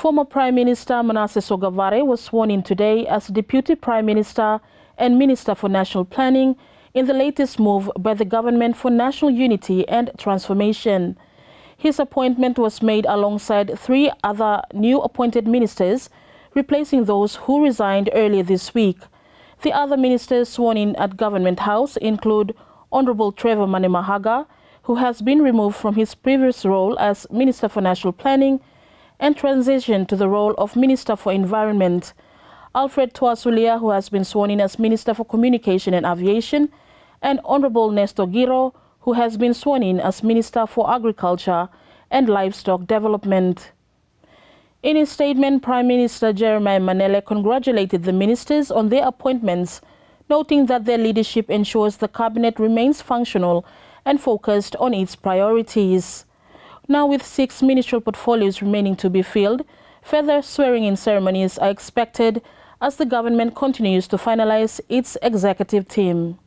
Former Prime Minister Manasseh Sogavare was sworn in today as Deputy Prime Minister and Minister for National Planning in the latest move by the Government for National Unity and Transformation. His appointment was made alongside 3 other new appointed ministers, replacing those who resigned earlier this week. The other ministers sworn in at Government House include Honorable Trevor Manemahaga, who has been removed from his previous role as Minister for National Planning and transitioned to the role of Minister for Environment; Alfred Tuasulia, who has been sworn in as Minister for Communication and Aviation; and Honorable Nestor Giro, who has been sworn in as Minister for Agriculture and Livestock Development. In his statement, Prime Minister Jeremiah Manasseh congratulated the ministers on their appointments, noting that their leadership ensures the cabinet remains functional and focused on its priorities. Now, with 6 ministerial portfolios remaining to be filled, further swearing-in ceremonies are expected as the government continues to finalize its executive team.